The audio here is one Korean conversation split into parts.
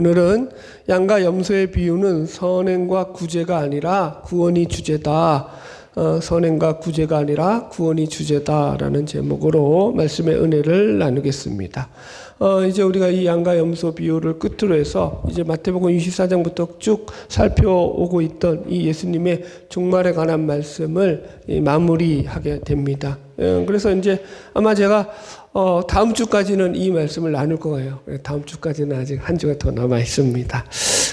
오늘은 양과 염소의 비유는 선행과 구제가 아니라 구원이 주제다. 선행과 구제가 아니라 구원이 주제다라는 제목으로 말씀의 은혜를 나누겠습니다. 이제 우리가 이 양과 염소 비유를 끝으로 해서 이제 마태복음 24장부터 쭉 살펴오고 있던 이 예수님의 종말에 관한 말씀을 마무리하게 됩니다. 그래서 이제 아마 제가 다음 주까지는 이 말씀을 나눌 거예요. 다음 주까지는 아직 한 주가 더 남아 있습니다.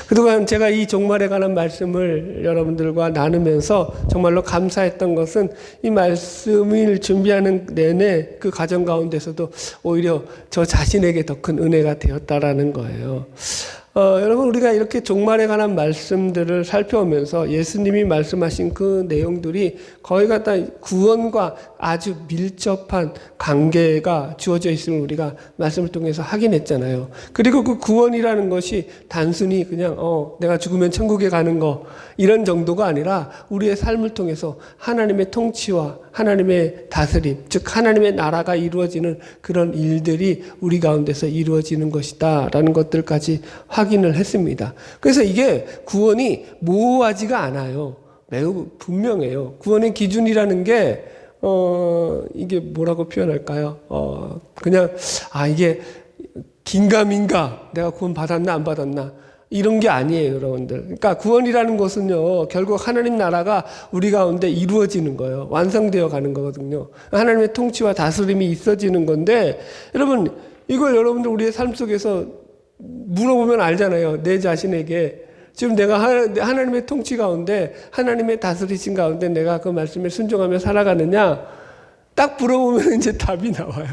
그동안 제가 이 종말에 관한 말씀을 여러분들과 나누면서 정말로 감사했던 것은 이 말씀을 준비하는 내내 그 과정 가운데서도 오히려 저 자신에게 더 큰 은혜가 되었다라는 거예요. 여러분, 우리가 이렇게 종말에 관한 말씀들을 살펴오면서 예수님이 말씀하신 그 내용들이 거의 갖다 구원과 아주 밀접한 관계가 주어져 있음을 우리가 말씀을 통해서 확인했잖아요. 그리고 그 구원이라는 것이 단순히 그냥 내가 죽으면 천국에 가는 거 이런 정도가 아니라 우리의 삶을 통해서 하나님의 통치와 하나님의 다스림, 즉 하나님의 나라가 이루어지는 그런 일들이 우리 가운데서 이루어지는 것이다 라는 것들까지 확인을 했습니다. 그래서 이게 구원이 모호하지가 않아요. 매우 분명해요. 구원의 기준이라는 게 이게 뭐라고 표현할까요? 그냥 이게 긴가민가 내가 구원 받았나 안 받았나 이런 게 아니에요, 여러분들. 그러니까 구원이라는 것은요, 결국 하나님 나라가 우리 가운데 이루어지는 거예요. 완성되어 가는 거거든요. 하나님의 통치와 다스림이 있어지는 건데, 여러분, 이걸 여러분들 우리의 삶 속에서 물어보면 알잖아요. 내 자신에게. 지금 내가 하나님의 통치 가운데, 하나님의 다스리신 가운데 내가 그 말씀에 순종하며 살아가느냐? 딱 물어보면 이제 답이 나와요.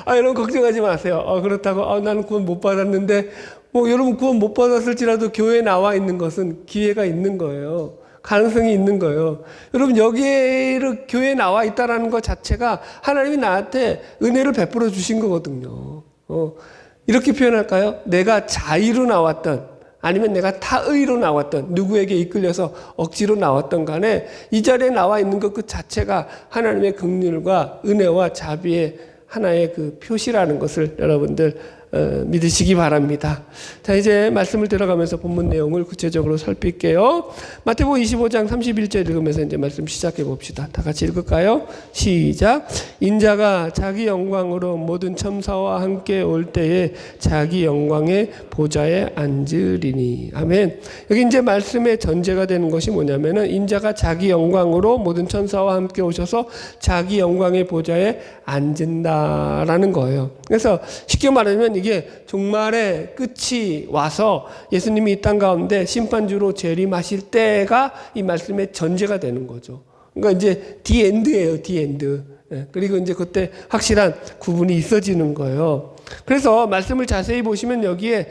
여러분 걱정하지 마세요. 그렇다고, 나는 구원 못 받았는데, 여러분 구원 못 받았을지라도 교회에 나와 있는 것은 기회가 있는 거예요. 가능성이 있는 거예요. 여러분 여기에 교회에 나와 있다라는 것 자체가 하나님이 나한테 은혜를 베풀어 주신 거거든요. 이렇게 표현할까요? 내가 자의로 나왔던 아니면 내가 타의로 나왔던 누구에게 이끌려서 억지로 나왔던 간에 이 자리에 나와 있는 것 그 자체가 하나님의 긍휼과 은혜와 자비의 하나의 그 표시라는 것을 여러분들 믿으시기 바랍니다. 자, 이제 말씀을 들어가면서 본문 내용을 구체적으로 살필게요. 마태복음 25장 31절 읽으면서 이제 말씀 시작해 봅시다. 다 같이 읽을까요? 시작. 인자가 자기 영광으로 모든 천사와 함께 올 때에 자기 영광의 보좌에 앉으리니. 아멘. 여기 이제 말씀의 전제가 되는 것이 뭐냐면은 인자가 자기 영광으로 모든 천사와 함께 오셔서 자기 영광의 보좌에 앉은다라는 거예요. 그래서 쉽게 말하면 이게 종말의 끝이 와서 예수님이 이 땅 가운데 심판주로 재림하실 때가 이 말씀의 전제가 되는 거죠. 그러니까 이제 디엔드예요, 디엔드. 그리고 이제 그때 확실한 구분이 있어지는 거예요. 그래서 말씀을 자세히 보시면 여기에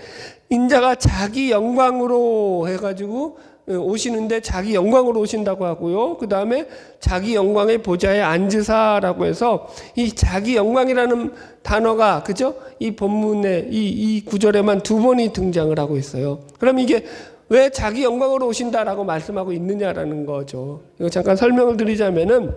인자가 자기 영광으로 해가지고 오시는데 자기 영광으로 오신다고 하고요. 그 다음에 자기 영광의 보좌에 앉으사라고 해서 이 자기 영광이라는 단어가 그죠? 이 본문에 이 구절에만 두 번이 등장을 하고 있어요. 그럼 이게 왜 자기 영광으로 오신다라고 말씀하고 있느냐라는 거죠. 이거 잠깐 설명을 드리자면은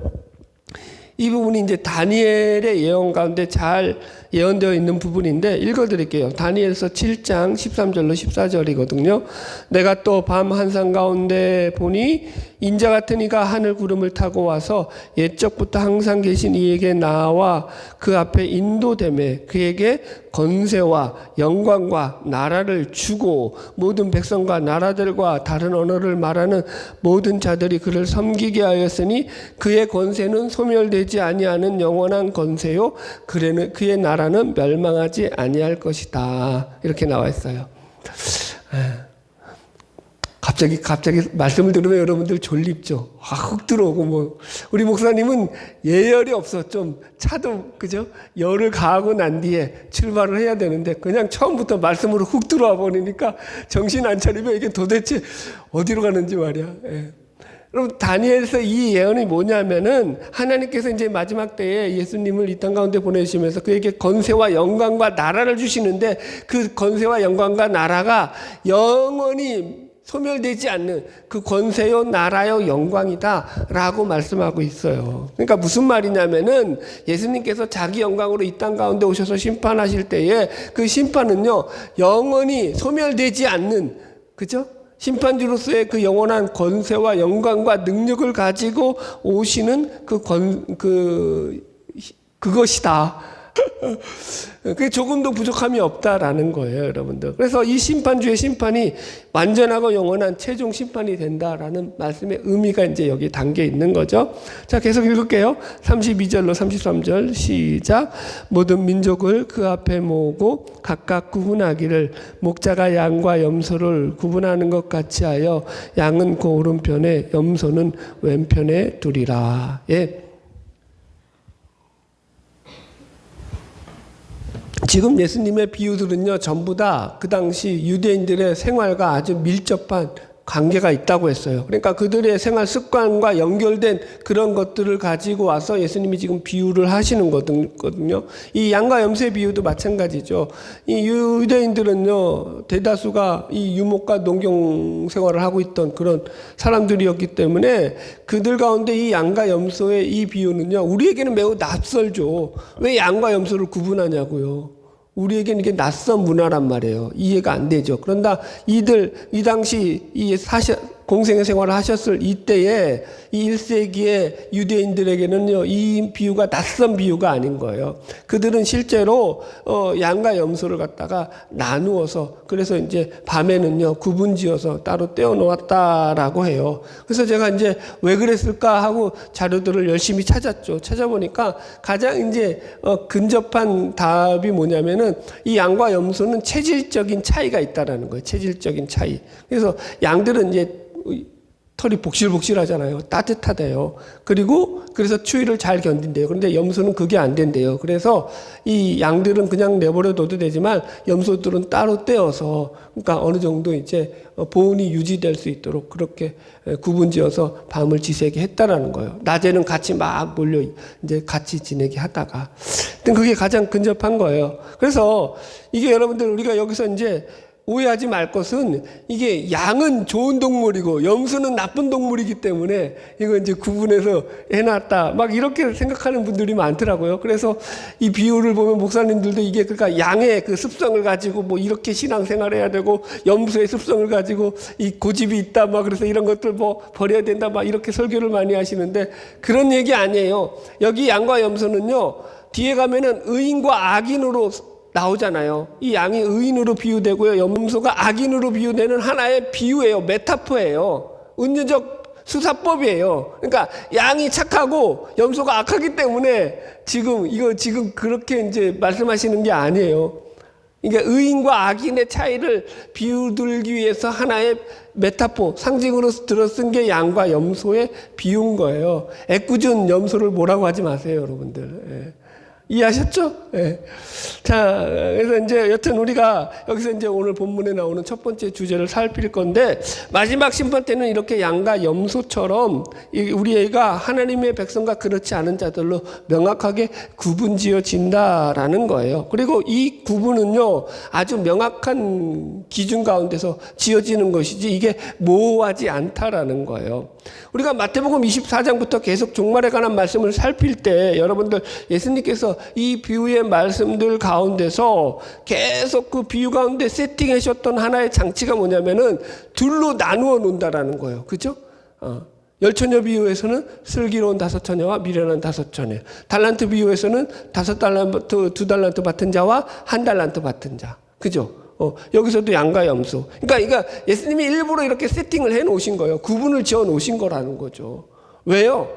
이 부분이 이제 다니엘의 예언 가운데 잘 예언되어 있는 부분인데 읽어드릴게요. 다니엘서 7장 13절로 14절이거든요. 내가 또 밤 한상 가운데 보니 인자 같은 이가 하늘 구름을 타고 와서 옛적부터 항상 계신 이에게 나와 그 앞에 인도되매 그에게 권세와 영광과 나라를 주고 모든 백성과 나라들과 다른 언어를 말하는 모든 자들이 그를 섬기게 하였으니 그의 권세는 소멸되지 아니하는 영원한 권세요 그의 나라는 멸망하지 아니할 것이다. 이렇게 나와 있어요. 갑자기 말씀을 들으면 여러분들 졸립죠. 훅 들어오고 우리 목사님은 예열이 없어. 좀 차도 그죠? 열을 가하고 난 뒤에 출발을 해야 되는데 그냥 처음부터 말씀으로 훅 들어와 버리니까 정신 안 차리면 이게 도대체 어디로 가는지 말이야. 여러분 다니엘서 이 예언이 뭐냐면은 하나님께서 이제 마지막 때에 예수님을 이 땅 가운데 보내주시면서 그에게 권세와 영광과 나라를 주시는데 그 권세와 영광과 나라가 영원히 소멸되지 않는 그 권세요 나라요 영광이다라고 말씀하고 있어요. 그러니까 무슨 말이냐면은 예수님께서 자기 영광으로 이 땅 가운데 오셔서 심판하실 때에 그 심판은요 영원히 소멸되지 않는, 그죠? 심판주로서의 그 영원한 권세와 영광과 능력을 가지고 오시는 그것이다. 그게 조금도 부족함이 없다라는 거예요, 여러분들. 그래서 이 심판주의 심판이 완전하고 영원한 최종 심판이 된다라는 말씀의 의미가 이제 여기 담겨 있는 거죠. 자, 계속 읽을게요. 32절로 33절 시작. 모든 민족을 그 앞에 모으고 각각 구분하기를 목자가 양과 염소를 구분하는 것 같이 하여 양은 그 오른편에 염소는 왼편에 두리라. 예. 지금 예수님의 비유들은요 전부 다 그 당시 유대인들의 생활과 아주 밀접한 관계가 있다고 했어요. 그러니까 그들의 생활 습관과 연결된 그런 것들을 가지고 와서 예수님이 지금 비유를 하시는 거거든요. 이 양과 염소의 비유도 마찬가지죠. 이 유대인들은요 대다수가 이 유목과 농경 생활을 하고 있던 그런 사람들이었기 때문에 그들 가운데 이 양과 염소의 이 비유는요 우리에게는 매우 낯설죠. 왜 양과 염소를 구분하냐고요. 우리에게는 이게 낯선 문화란 말이에요. 이해가 안 되죠. 그런다 이 당시 공생의 생활을 하셨을 이때에 이 1세기의 유대인들에게는요 이 비유가 낯선 비유가 아닌 거예요. 그들은 실제로 양과 염소를 갖다가 나누어서, 그래서 이제 밤에는요 구분지어서 따로 떼어 놓았다라고 해요. 그래서 제가 이제 왜 그랬을까 하고 자료들을 열심히 찾았죠. 찾아보니까 가장 이제 근접한 답이 뭐냐면은 이 양과 염소는 체질적인 차이가 있다라는 거예요. 체질적인 차이. 그래서 양들은 이제 털이 복실복실하잖아요. 따뜻하대요. 그리고 그래서 추위를 잘 견딘대요. 그런데 염소는 그게 안 된대요. 그래서 이 양들은 그냥 내버려 둬도 되지만 염소들은 따로 떼어서, 그러니까 어느 정도 이제 보온이 유지될 수 있도록 그렇게 구분지어서 밤을 지새게 했다라는 거예요. 낮에는 같이 막 몰려 이제 같이 지내게 하다가. 그게 가장 근접한 거예요. 그래서 이게 여러분들 우리가 여기서 이제 오해하지 말 것은 이게 양은 좋은 동물이고 염소는 나쁜 동물이기 때문에 이거 이제 구분해서 해놨다 막 이렇게 생각하는 분들이 많더라고요. 그래서 이 비유를 보면 목사님들도 이게 그러니까 양의 그 습성을 가지고 뭐 이렇게 신앙생활해야 되고 염소의 습성을 가지고 이 고집이 있다 막 그래서 이런 것들 뭐 버려야 된다 막 이렇게 설교를 많이 하시는데 그런 얘기 아니에요. 여기 양과 염소는요 뒤에 가면은 의인과 악인으로 나오잖아요. 이 양이 의인으로 비유되고요. 염소가 악인으로 비유되는 하나의 비유예요. 메타포예요. 은유적 수사법이에요. 그러니까 양이 착하고 염소가 악하기 때문에 지금 그렇게 이제 말씀하시는 게 아니에요. 그러니까 의인과 악인의 차이를 비유들기 위해서 하나의 메타포, 상징으로 들어 쓴 게 양과 염소의 비유인 거예요. 애꿎은 염소를 뭐라고 하지 마세요, 여러분들. 예. 이해하셨죠? 예. 자, 그래서 이제 여튼 우리가 여기서 이제 오늘 본문에 나오는 첫 번째 주제를 살필 건데, 마지막 심판 때는 이렇게 양과 염소처럼 우리 애가 하나님의 백성과 그렇지 않은 자들로 명확하게 구분지어진다라는 거예요. 그리고 이 구분은요, 아주 명확한 기준 가운데서 지어지는 것이지 이게 모호하지 않다라는 거예요. 우리가 마태복음 24장부터 계속 종말에 관한 말씀을 살필 때 여러분들 예수님께서 이 비유의 말씀들 가운데서 계속 그 비유 가운데 세팅하셨던 하나의 장치가 뭐냐면은 둘로 나누어 놓는다라는 거예요. 그죠? 열처녀 비유에서는 슬기로운 5처녀와 미련한 5처녀. 달란트 비유에서는 5달란트, 2달란트 받은 자와 1달란트 받은 자. 그죠? 여기서도 양과 염소. 그러니까 예수님이 일부러 이렇게 세팅을 해 놓으신 거예요. 구분을 지어 놓으신 거라는 거죠. 왜요?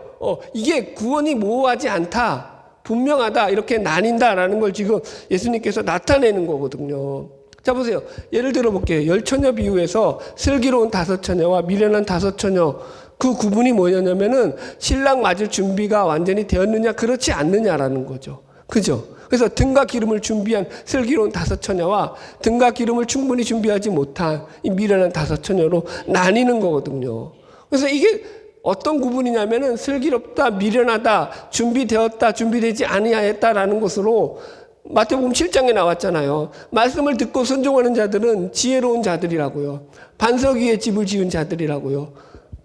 이게 구원이 모호하지 않다. 분명하다. 이렇게 나뉜다라는 걸 지금 예수님께서 나타내는 거거든요. 자, 보세요. 예를 들어 볼게요. 열처녀 비유에서 슬기로운 5처녀와 미련한 5처녀. 그 구분이 뭐냐면은 신랑 맞을 준비가 완전히 되었느냐, 그렇지 않느냐라는 거죠. 그죠? 그래서 등과 기름을 준비한 슬기로운 5처녀와 등과 기름을 충분히 준비하지 못한 이 미련한 5처녀로 나뉘는 거거든요. 그래서 이게 어떤 구분이냐면은 슬기롭다, 미련하다, 준비되었다, 준비되지 아니하였다라는 것으로 마태복음 7장에 나왔잖아요. 말씀을 듣고 순종하는 자들은 지혜로운 자들이라고요. 반석 위에 집을 지은 자들이라고요.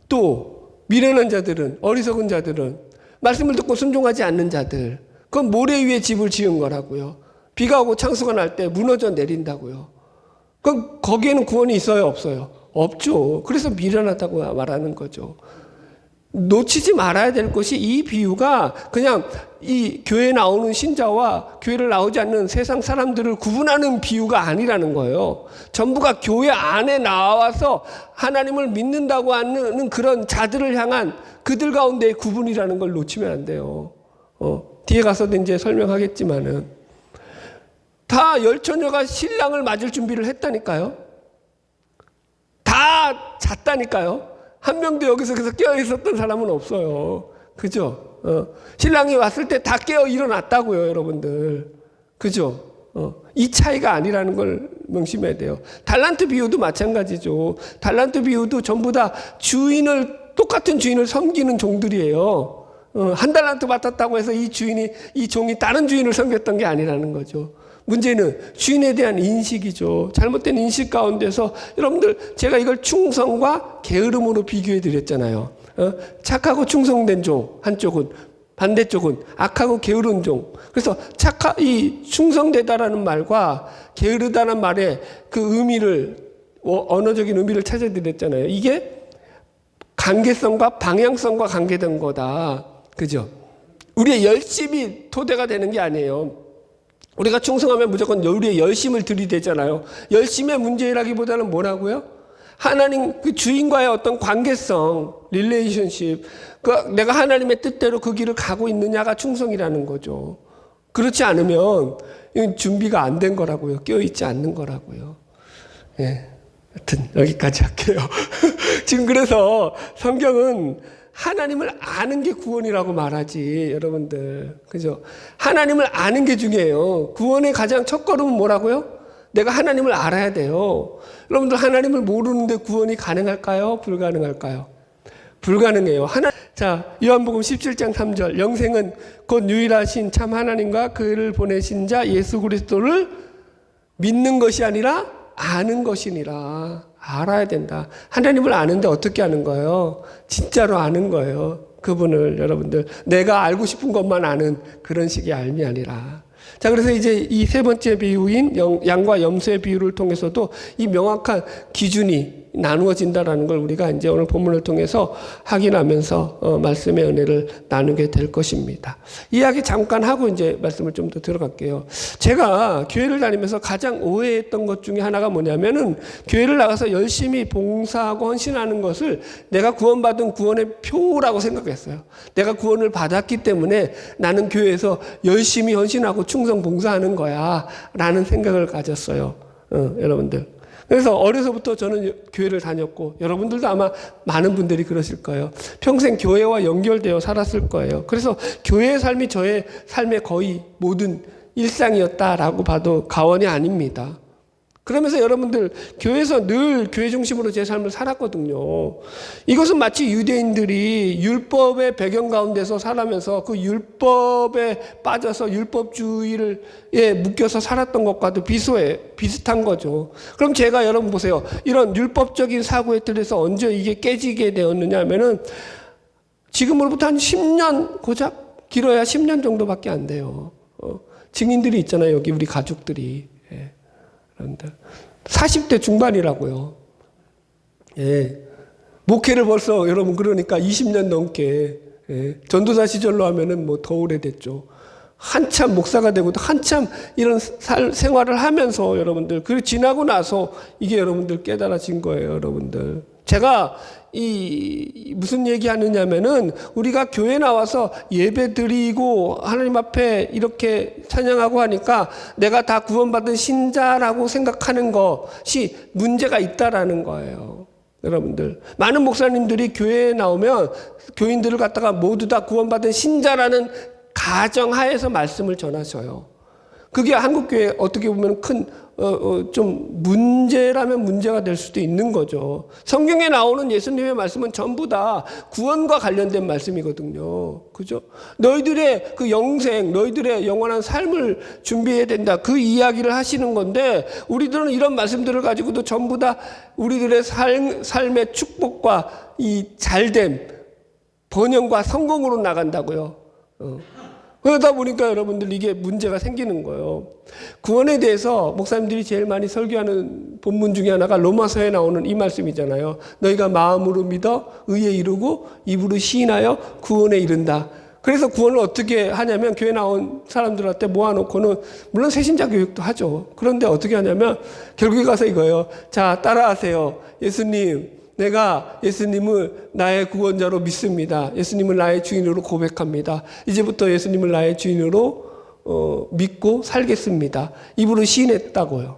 또 미련한 자들은, 어리석은 자들은, 말씀을 듣고 순종하지 않는 자들, 그건 모래 위에 집을 지은 거라고요. 비가 오고 창수가 날 때 무너져 내린다고요. 그럼 거기에는 구원이 있어요, 없어요? 없죠. 그래서 미련하다고 말하는 거죠. 놓치지 말아야 될 것이, 이 비유가 그냥 이 교회에 나오는 신자와 교회를 나오지 않는 세상 사람들을 구분하는 비유가 아니라는 거예요. 전부가 교회 안에 나와서 하나님을 믿는다고 하는 그런 자들을 향한 그들 가운데의 구분이라는 걸 놓치면 안 돼요. 뒤에 가서도 이제 설명하겠지만은, 다 열처녀가 신랑을 맞을 준비를 했다니까요. 다 잤다니까요. 한 명도 여기서 깨어 있었던 사람은 없어요. 그죠? 신랑이 왔을 때 다 깨어 일어났다고요, 여러분들. 그죠? 이 차이가 아니라는 걸 명심해야 돼요. 달란트 비유도 마찬가지죠. 달란트 비유도 전부 다 똑같은 주인을 섬기는 종들이에요. 한 달란트 받았다고 해서 이 종이 다른 주인을 섬겼던 게 아니라는 거죠. 문제는 주인에 대한 인식이죠. 잘못된 인식 가운데서, 여러분들, 제가 이걸 충성과 게으름으로 비교해 드렸잖아요. 착하고 충성된 종 한쪽은, 반대쪽은 악하고 게으른 종. 그래서 이 충성되다라는 말과 게으르다는 말의 그 의미를, 언어적인 의미를 찾아드렸잖아요. 이게 관계성과 방향성과 관계된 거다. 그죠? 우리의 열심이 토대가 되는 게 아니에요. 우리가 충성하면 무조건 우리의 열심을 들이대잖아요. 열심의 문제라기보다는 뭐라고요? 하나님 그 주인과의 어떤 관계성, 릴레이션십, 내가 하나님의 뜻대로 그 길을 가고 있느냐가 충성이라는 거죠. 그렇지 않으면 이건 준비가 안 된 거라고요. 깨어있지 않는 거라고요. 예, 하여튼 여기까지 할게요. 지금 그래서 성경은 하나님을 아는 게 구원이라고 말하지, 여러분들. 그죠? 하나님을 아는 게 중요해요. 구원의 가장 첫 걸음은 뭐라고요? 내가 하나님을 알아야 돼요. 여러분들, 하나님을 모르는데 구원이 가능할까요? 불가능할까요? 불가능해요. 자, 요한복음 17장 3절. 영생은 곧 유일하신 참 하나님과 그를 보내신 자 예수 그리스도를 믿는 것이 아니라 아는 것이니라. 알아야 된다. 하나님을 아는데 어떻게 아는 거예요? 진짜로 아는 거예요. 그분을, 여러분들. 내가 알고 싶은 것만 아는 그런 식의 알미 아니라. 자, 그래서 이제 이 세 번째 비유인 양과 염소의 비유를 통해서도 이 명확한 기준이 나누어진다라는 걸 우리가 이제 오늘 본문을 통해서 확인하면서 말씀의 은혜를 나누게 될 것입니다. 이야기 잠깐 하고 이제 말씀을 좀 더 들어갈게요. 제가 교회를 다니면서 가장 오해했던 것 중에 하나가 뭐냐면은, 교회를 나가서 열심히 봉사하고 헌신하는 것을 내가 구원받은 구원의 표라고 생각했어요. 내가 구원을 받았기 때문에 나는 교회에서 열심히 헌신하고 충성 봉사하는 거야 라는 생각을 가졌어요. 여러분들. 그래서 어려서부터 저는 교회를 다녔고, 여러분들도 아마 많은 분들이 그러실 거예요. 평생 교회와 연결되어 살았을 거예요. 그래서 교회의 삶이 저의 삶의 거의 모든 일상이었다라고 봐도 과언이 아닙니다. 그러면서 여러분들, 교회에서 늘 교회 중심으로 제 삶을 살았거든요. 이것은 마치 유대인들이 율법의 배경 가운데서 살아면서 그 율법에 빠져서 율법주의에 묶여서 살았던 것과도 비슷한 거죠. 그럼 제가, 여러분 보세요. 이런 율법적인 사고의 틀에서 언제 이게 깨지게 되었느냐 하면은, 지금으로부터 한 10년, 고작 길어야 10년 정도밖에 안 돼요. 증인들이 있잖아요. 여기 우리 가족들이. 40대 중반이라고요. 예. 목회를 벌써, 여러분, 그러니까 20년 넘게, 예. 전도사 시절로 하면은 뭐 더 오래됐죠. 한참 목사가 되고 또 한참 이런 생활을 하면서, 여러분들, 그리고 지나고 나서 이게 여러분들 깨달아진 거예요, 여러분들. 제가 무슨 얘기 하느냐면은, 우리가 교회 나와서 예배 드리고 하나님 앞에 이렇게 찬양하고 하니까 내가 다 구원받은 신자라고 생각하는 것이 문제가 있다라는 거예요. 여러분들, 많은 목사님들이 교회에 나오면 교인들을 갖다가 모두 다 구원받은 신자라는 가정하에서 말씀을 전하셔요. 그게 한국교회 어떻게 보면 좀 문제라면 문제가 될 수도 있는 거죠. 성경에 나오는 예수님의 말씀은 전부 다 구원과 관련된 말씀이거든요. 그죠? 너희들의 그 영생, 너희들의 영원한 삶을 준비해야 된다. 그 이야기를 하시는 건데, 우리들은 이런 말씀들을 가지고도 전부 다 우리들의 삶의 축복과 이 잘됨, 번영과 성공으로 나간다고요. 그러다 보니까 여러분들 이게 문제가 생기는 거예요. 구원에 대해서 목사님들이 제일 많이 설교하는 본문 중에 하나가 로마서에 나오는 이 말씀이잖아요. 너희가 마음으로 믿어 의에 이르고 입으로 시인하여 구원에 이른다. 그래서 구원을 어떻게 하냐면 교회 나온 사람들한테 모아놓고는 물론 새신자 교육도 하죠. 그런데 어떻게 하냐면 결국에 가서 이거예요. 자, 따라하세요. 예수님, 내가 예수님을 나의 구원자로 믿습니다. 예수님을 나의 주인으로 고백합니다. 이제부터 예수님을 나의 주인으로 믿고 살겠습니다. 입으로 시인했다고요.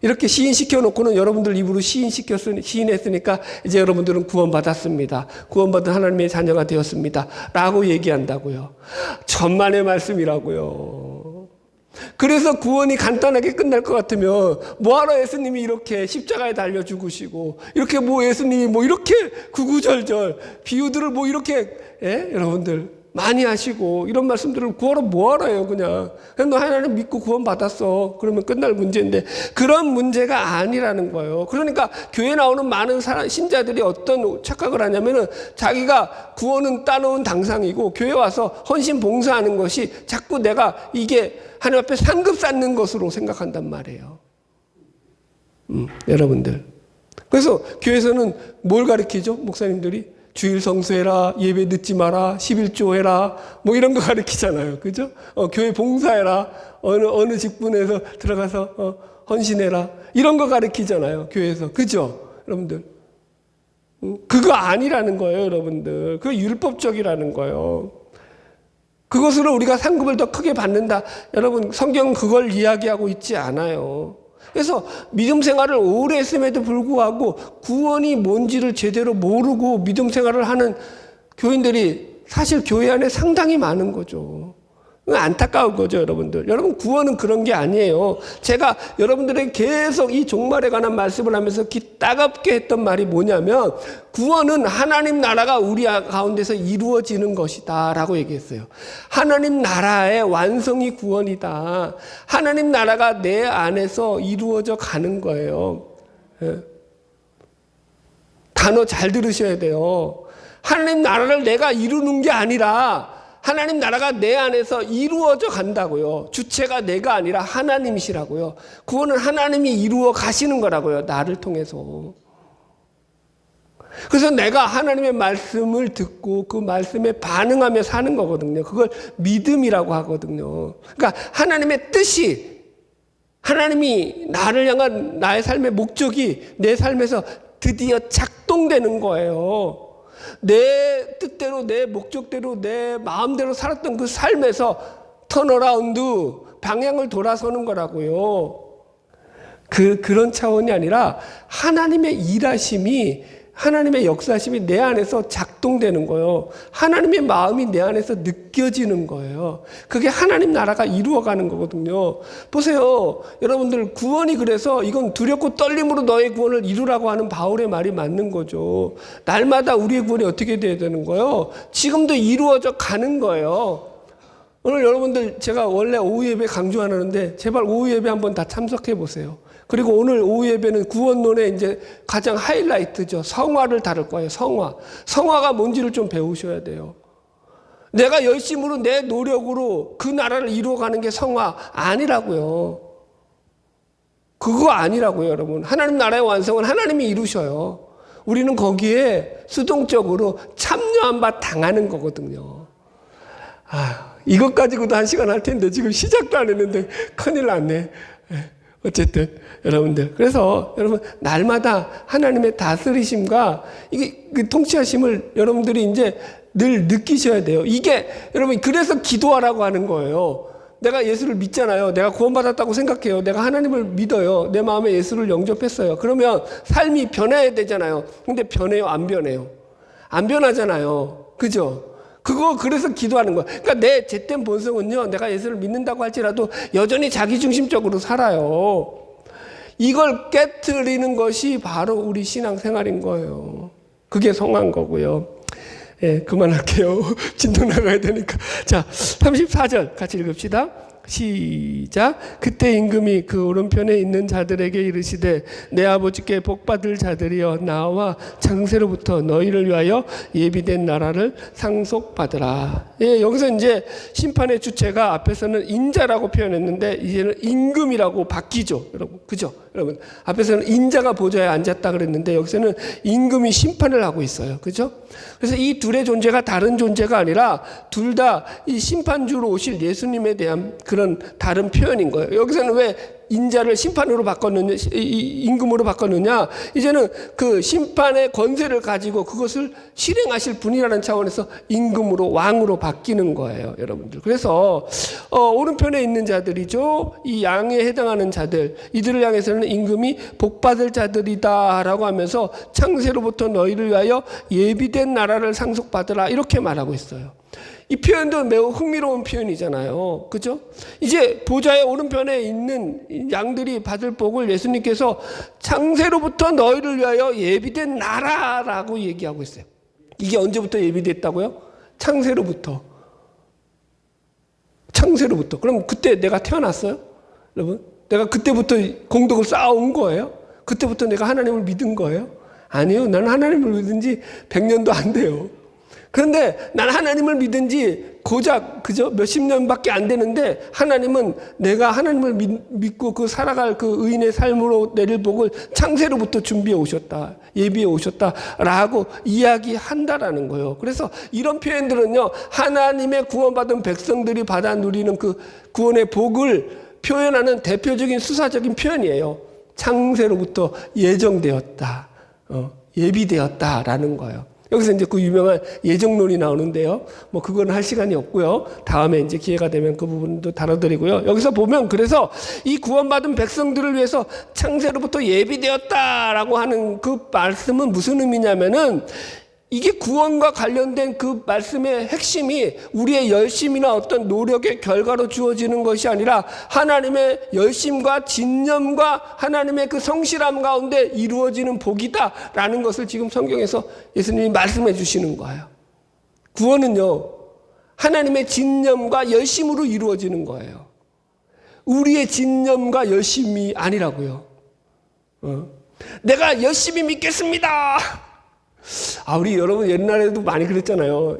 이렇게 시인시켜 놓고는 여러분들 입으로 시인했으니까 이제 여러분들은 구원받았습니다. 구원받은 하나님의 자녀가 되었습니다. 라고 얘기한다고요. 천만의 말씀이라고요. 그래서 구원이 간단하게 끝날 것 같으면 뭐하러 예수님이 이렇게 십자가에 달려 죽으시고 이렇게 예수님이 이렇게 구구절절 비유들을 이렇게 여러분들 많이 하시고 이런 말씀들을 구하러 뭐하러 해요. 그냥 너 하나님 믿고 구원 받았어 그러면 끝날 문제인데 그런 문제가 아니라는 거예요. 그러니까 교회에 나오는 많은 신자들이 어떤 착각을 하냐면은 자기가 구원은 따놓은 당상이고 교회 와서 헌신 봉사하는 것이 자꾸 내가 이게 하나님 앞에 상급 쌓는 것으로 생각한단 말이에요. 여러분들. 그래서 교회에서는 뭘 가르치죠? 목사님들이 주일 성수해라, 예배 늦지 마라, 11조 해라, 이런 거 가르치잖아요. 그죠? 교회 봉사해라, 어느 직분에서 들어가서 헌신해라, 이런 거 가르치잖아요. 교회에서. 그죠? 여러분들. 그거 아니라는 거예요, 여러분들. 그거 율법적이라는 거예요. 그것으로 우리가 상급을 더 크게 받는다. 여러분, 성경은 그걸 이야기하고 있지 않아요. 그래서 믿음 생활을 오래 했음에도 불구하고 구원이 뭔지를 제대로 모르고 믿음 생활을 하는 교인들이 사실 교회 안에 상당히 많은 거죠. 안타까운 거죠, 여러분들. 여러분, 구원은 그런 게 아니에요. 제가 여러분들에게 계속 이 종말에 관한 말씀을 하면서 귀 따갑게 했던 말이 뭐냐면 구원은 하나님 나라가 우리 가운데서 이루어지는 것이다 라고 얘기했어요. 하나님 나라의 완성이 구원이다. 하나님 나라가 내 안에서 이루어져 가는 거예요. 단어 잘 들으셔야 돼요. 하나님 나라를 내가 이루는 게 아니라 하나님 나라가 내 안에서 이루어져 간다고요. 주체가 내가 아니라 하나님이시라고요. 구원은 하나님이 이루어 가시는 거라고요. 나를 통해서. 그래서 내가 하나님의 말씀을 듣고 그 말씀에 반응하며 사는 거거든요. 그걸 믿음이라고 하거든요. 그러니까 하나님의 뜻이, 하나님이 나를 향한 나의 삶의 목적이 내 삶에서 드디어 작동되는 거예요. 내 뜻대로, 내 목적대로, 내 마음대로 살았던 그 삶에서 턴어라운드, 방향을 돌아서는 거라고요. 그런 차원이 아니라 하나님의 일하심이, 하나님의 역사심이 내 안에서 작동되는 거예요. 하나님의 마음이 내 안에서 느껴지는 거예요. 그게 하나님 나라가 이루어가는 거거든요. 보세요. 여러분들 구원이 그래서 이건 두렵고 떨림으로 너의 구원을 이루라고 하는 바울의 말이 맞는 거죠. 날마다 우리의 구원이 어떻게 돼야 되는 거예요? 지금도 이루어져 가는 거예요. 오늘 여러분들 제가 원래 오후 예배 강조 안 하는데 제발 오후 예배 한번 다 참석해 보세요. 그리고 오늘 오후 예배는 구원론의 이제 가장 하이라이트죠. 성화를 다룰 거예요. 성화. 성화가 뭔지를 좀 배우셔야 돼요. 내가 열심으로 내 노력으로 그 나라를 이루어가는 게 성화 아니라고요. 그거 아니라고요, 여러분. 하나님 나라의 완성은 하나님이 이루셔요. 우리는 거기에 수동적으로 참여한 바 당하는 거거든요. 이것 가지고도 1시간 할 텐데 지금 시작도 안 했는데 큰일 났네. 어쨌든 여러분들, 그래서 여러분 날마다 하나님의 다스리심과 이게 그 통치하심을 여러분들이 이제 늘 느끼셔야 돼요. 이게 여러분 그래서 기도하라고 하는 거예요. 내가 예수를 믿잖아요. 내가 구원받았다고 생각해요. 내가 하나님을 믿어요. 내 마음에 예수를 영접했어요. 그러면 삶이 변해야 되잖아요. 근데 변해요? 안 변해요? 안 변하잖아요. 그죠? 그래서 기도하는 거야. 그러니까 내 잿된 본성은요, 내가 예수를 믿는다고 할지라도 여전히 자기중심적으로 살아요. 이걸 깨트리는 것이 바로 우리 신앙생활인 거예요. 그게 성한 거고요. 예, 그만할게요. 진동 나가야 되니까. 자, 34절 같이 읽읍시다. 시작. 그때 임금이 그 오른편에 있는 자들에게 이르시되 내 아버지께 복받을 자들이여 나와 창세로부터 너희를 위하여 예비된 나라를 상속받으라. 예, 여기서 이제 심판의 주체가 앞에서는 인자라고 표현했는데 이제는 임금이라고 바뀌죠. 여러분, 그죠? 여러분, 앞에서는 인자가 보좌에 앉았다 그랬는데 여기서는 임금이 심판을 하고 있어요. 그죠? 그래서 이 둘의 존재가 다른 존재가 아니라 둘 다 이 심판주로 오실 예수님에 대한 그런 다른 표현인 거예요. 여기서는 왜 인자를 심판으로 바꿨느냐, 임금으로 바꿨느냐? 이제는 그 심판의 권세를 가지고 그것을 실행하실 분이라는 차원에서 임금으로, 왕으로 바뀌는 거예요, 여러분들. 그래서 오른편에 있는 자들이죠, 이 양에 해당하는 자들, 이들을 향해서는 임금이 복받을 자들이다라고 하면서 창세로부터 너희를 위하여 예비된 나라를 상속받으라, 이렇게 말하고 있어요. 이 표현도 매우 흥미로운 표현이잖아요. 그죠? 이제 보좌의 오른편에 있는 양들이 받을 복을 예수님께서 창세로부터 너희를 위하여 예비된 나라라고 얘기하고 있어요. 이게 언제부터 예비됐다고요? 창세로부터. 창세로부터. 그럼 그때 내가 태어났어요? 여러분? 내가 그때부터 공덕을 쌓아온 거예요? 그때부터 내가 하나님을 믿은 거예요? 아니요. 나는 하나님을 믿은 지 100년도 안 돼요. 그런데 난 하나님을 믿은 지 고작 그저 몇십 년밖에 안 되는데 하나님은 내가 하나님을 믿고 그 살아갈 그 의인의 삶으로 내릴 복을 창세로부터 준비해 오셨다, 예비해 오셨다라고 이야기한다라는 거예요. 그래서 이런 표현들은요, 하나님의 구원받은 백성들이 받아 누리는 그 구원의 복을 표현하는 대표적인 수사적인 표현이에요. 창세로부터 예정되었다, 예비되었다라는 거예요. 여기서 이제 그 유명한 예정론이 나오는데요. 뭐 그건 할 시간이 없고요. 다음에 이제 기회가 되면 그 부분도 다뤄드리고요. 여기서 보면 그래서 이 구원받은 백성들을 위해서 창세로부터 예비되었다라고 하는 그 말씀은 무슨 의미냐면은 이게 구원과 관련된 그 말씀의 핵심이 우리의 열심이나 어떤 노력의 결과로 주어지는 것이 아니라 하나님의 열심과 진념과 하나님의 그 성실함 가운데 이루어지는 복이다라는 것을 지금 성경에서 예수님이 말씀해 주시는 거예요. 구원은요, 하나님의 진념과 열심으로 이루어지는 거예요. 우리의 진념과 열심이 아니라고요. 내가 열심히 믿겠습니다. 우리 여러분 옛날에도 많이 그랬잖아요.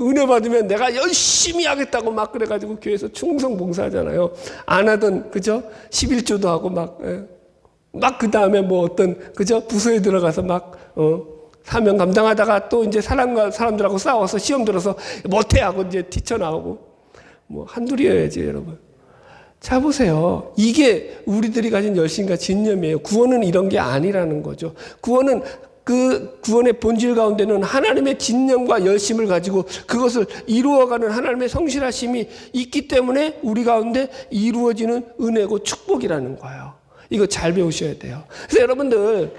은혜 받으면 내가 열심히 하겠다고 막 그래가지고 교회에서 충성 봉사하잖아요. 안 하던, 그죠? 11조도 하고 막 그 다음에 뭐 어떤, 그죠? 부서에 들어가서 막, 사명 감당하다가 또 이제 사람들하고 싸워서 시험 들어서 못해 하고 이제 뛰쳐나오고. 뭐 한둘이어야지, 여러분. 자, 보세요. 이게 우리들이 가진 열심과 진념이에요. 구원은 이런 게 아니라는 거죠. 구원은 그 구원의 본질 가운데는 하나님의 진념과 열심을 가지고 그것을 이루어가는 하나님의 성실하심이 있기 때문에 우리 가운데 이루어지는 은혜고 축복이라는 거예요. 이거 잘 배우셔야 돼요. 그래서 여러분들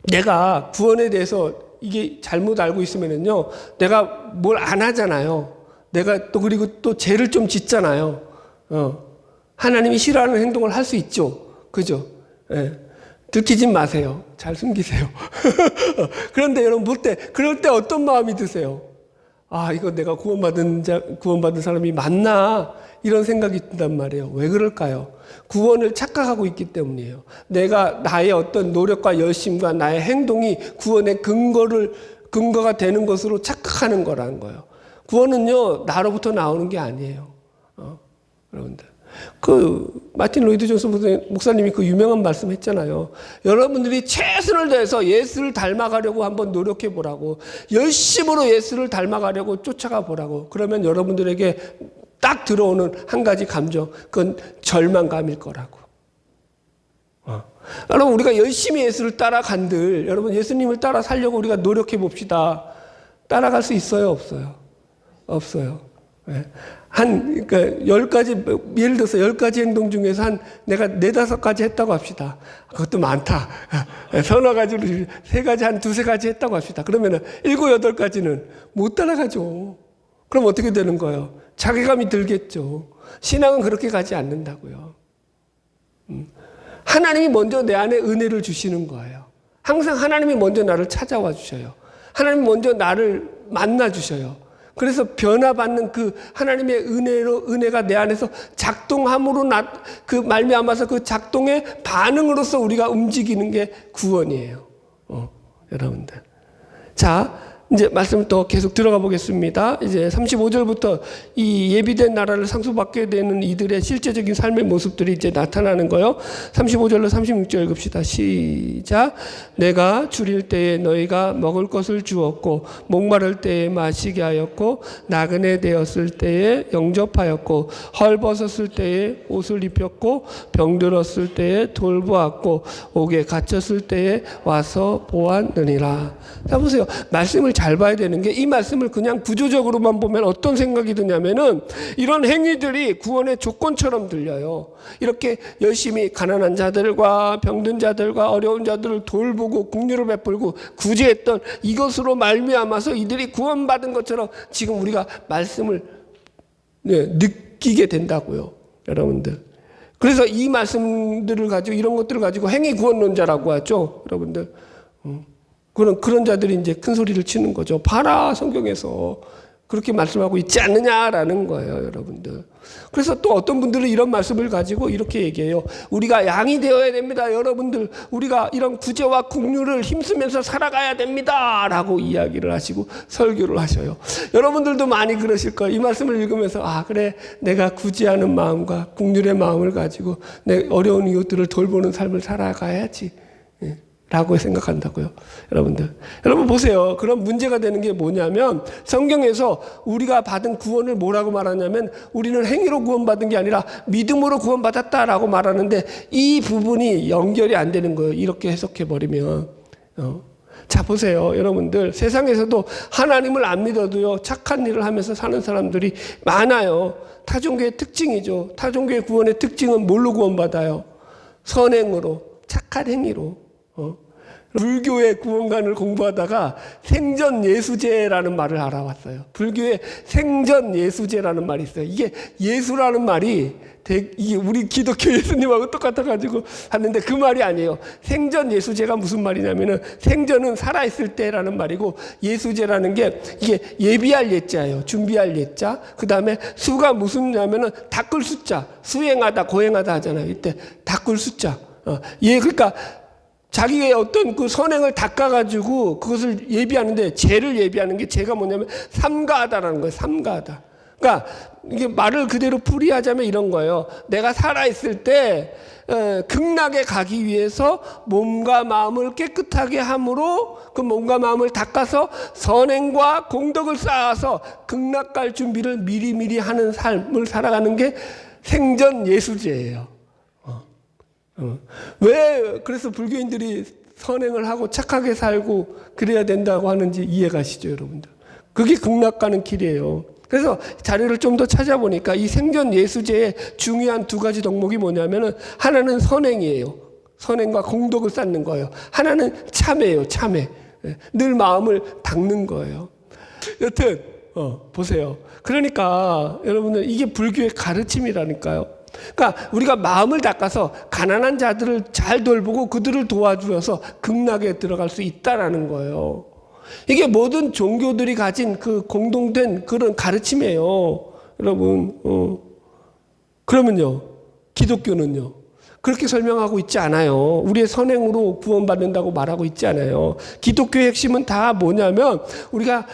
내가 구원에 대해서 이게 잘못 알고 있으면은요, 내가 뭘 안 하잖아요. 내가 또 그리고 또 죄를 좀 짓잖아요. 하나님이 싫어하는 행동을 할 수 있죠. 그죠? 예. 들키지 마세요. 잘 숨기세요. 그런데 여러분 그럴 때 어떤 마음이 드세요? 이거 내가 구원받은 사람이 맞나? 이런 생각이 든단 말이에요. 왜 그럴까요? 구원을 착각하고 있기 때문이에요. 내가 나의 어떤 노력과 열심과 나의 행동이 구원의 근거가 되는 것으로 착각하는 거라는 거예요. 구원은요, 나로부터 나오는 게 아니에요. 여러분들. 마틴 로이드 존스 목사님이 그 유명한 말씀 했잖아요. 여러분들이 최선을 다해서 예수를 닮아가려고 한번 노력해 보라고. 열심으로 예수를 닮아가려고 쫓아가 보라고. 그러면 여러분들에게 딱 들어오는 한 가지 감정, 그건 절망감일 거라고. 여러분, 우리가 열심히 예수를 따라간들, 여러분 예수님을 따라 살려고 우리가 노력해 봅시다. 따라갈 수 있어요, 없어요? 없어요. 네. 그러니까 10가지, 예를 들어서 10가지 행동 중에서 내가 4-5가지 했다고 합시다. 그것도 많다. 서너 가지로 3가지, 한 2-3가지 했다고 합시다. 그러면은 7-8가지는 못 따라가죠. 그럼 어떻게 되는 거예요? 자괴감이 들겠죠. 신앙은 그렇게 가지 않는다고요. 하나님이 먼저 내 안에 은혜를 주시는 거예요. 항상 하나님이 먼저 나를 찾아와 주셔요. 하나님이 먼저 나를 만나 주셔요. 그래서 변화받는 그 하나님의 은혜가 내 안에서 작동함으로 말미암아서 그 작동의 반응으로서 우리가 움직이는 게 구원이에요. 여러분들. 자, 이제 말씀 또 계속 들어가 보겠습니다. 이제 35절부터 이 예비된 나라를 상속받게 되는 이들의 실제적인 삶의 모습들이 이제 나타나는 거예요. 35절로 36절 읽읍시다. 시작. 내가 줄일 때에 너희가 먹을 것을 주었고 목마를 때에 마시게 하였고 나그네 되었을 때에 영접하였고 헐벗었을 때에 옷을 입혔고 병들었을 때에 돌보았고 옥에 갇혔을 때에 와서 보았느니라. 자 보세요. 말씀을 잘 봐야 되는 게 이 말씀을 그냥 구조적으로만 보면 어떤 생각이 드냐면은 이런 행위들이 구원의 조건처럼 들려요. 이렇게 열심히 가난한 자들과 병든 자들과 어려운 자들을 돌보고 긍휼을 베풀고 구제했던 이것으로 말미암아서 이들이 구원받은 것처럼 지금 우리가 말씀을 느끼게 된다고요. 여러분들. 그래서 이 말씀들을 가지고 이런 것들을 가지고 행위 구원론자라고 하죠. 여러분들. 그런 자들이 이제 큰 소리를 치는 거죠. 봐라, 성경에서 그렇게 말씀하고 있지 않느냐라는 거예요, 여러분들. 그래서 또 어떤 분들은 이런 말씀을 가지고 이렇게 얘기해요. 우리가 양이 되어야 됩니다, 여러분들. 우리가 이런 구제와 긍휼을 힘쓰면서 살아가야 됩니다, 라고 이야기를 하시고 설교를 하셔요. 여러분들도 많이 그러실 거예요. 이 말씀을 읽으면서 그래, 내가 구제하는 마음과 긍휼의 마음을 가지고 내 어려운 이웃들을 돌보는 삶을 살아가야지. 라고 생각한다고요. 여러분들. 여러분 보세요. 그런 문제가 되는 게 뭐냐면 성경에서 우리가 받은 구원을 뭐라고 말하냐면 우리는 행위로 구원받은 게 아니라 믿음으로 구원받았다라고 말하는데 이 부분이 연결이 안 되는 거예요. 이렇게 해석해버리면. 자 보세요. 여러분들 세상에서도 하나님을 안 믿어도요 착한 일을 하면서 사는 사람들이 많아요. 타종교의 특징이죠. 타종교의 구원의 특징은 뭘로 구원받아요? 선행으로, 착한 행위로. 불교의 구원관을 공부하다가 생전예수제라는 말을 알아봤어요. 불교의 생전예수제라는 말이 있어요. 이게 예수라는 말이 이게 우리 기독교 예수님하고 똑같아가지고 하는데 그 말이 아니에요. 생전예수제가 무슨 말이냐면은 생전은 살아있을 때라는 말이고 예수제라는 게 이게 예비할 예자예요. 준비할 예자. 그 다음에 수가 무슨냐면은 닦을 숫자. 수행하다 고행하다 하잖아요. 이때 닦을 숫자. 그러니까 자기의 어떤 그 선행을 닦아가지고 그것을 예비하는데 죄를 예비하는 게 죄가 뭐냐면 삼가하다라는 거예요. 삼가하다. 그러니까 이게 말을 그대로 풀이하자면 이런 거예요. 내가 살아있을 때 극락에 가기 위해서 몸과 마음을 깨끗하게 함으로 그 몸과 마음을 닦아서 선행과 공덕을 쌓아서 극락 갈 준비를 미리미리 하는 삶을 살아가는 게 생전 예수제예요. 왜 그래서 불교인들이 선행을 하고 착하게 살고 그래야 된다고 하는지 이해가시죠, 여러분들? 그게 극락 가는 길이에요. 그래서 자료를 좀 더 찾아보니까 이 생전 예수제의 중요한 2가지 덕목이 뭐냐면은 하나는 선행이에요. 선행과 공덕을 쌓는 거예요. 하나는 참회예요, 참회. 늘 마음을 닦는 거예요. 여튼 보세요. 그러니까 여러분들 이게 불교의 가르침이라니까요. 그러니까 우리가 마음을 닦아서 가난한 자들을 잘 돌보고 그들을 도와주어서 극락에 들어갈 수 있다라는 거예요. 이게 모든 종교들이 가진 그 공동된 그런 가르침이에요. 여러분. 그러면요. 기독교는요. 그렇게 설명하고 있지 않아요. 우리의 선행으로 구원받는다고 말하고 있지 않아요. 기독교의 핵심은 다 뭐냐면 우리가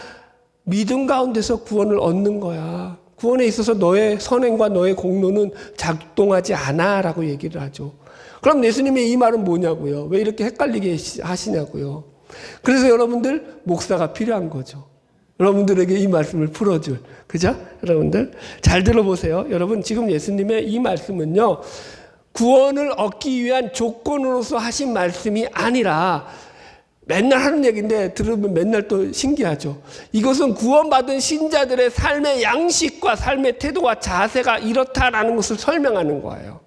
믿음 가운데서 구원을 얻는 거야. 구원에 있어서 너의 선행과 너의 공로는 작동하지 않아 라고 얘기를 하죠. 그럼 예수님의 이 말은 뭐냐고요? 왜 이렇게 헷갈리게 하시냐고요? 그래서 여러분들 목사가 필요한 거죠. 여러분들에게 이 말씀을 풀어줄. 그죠? 여러분들 잘 들어보세요. 여러분 지금 예수님의 이 말씀은요. 구원을 얻기 위한 조건으로서 하신 말씀이 아니라 맨날 하는 얘기인데 들으면 맨날 또 신기하죠. 이것은 구원받은 신자들의 삶의 양식과 삶의 태도와 자세가 이렇다라는 것을 설명하는 거예요.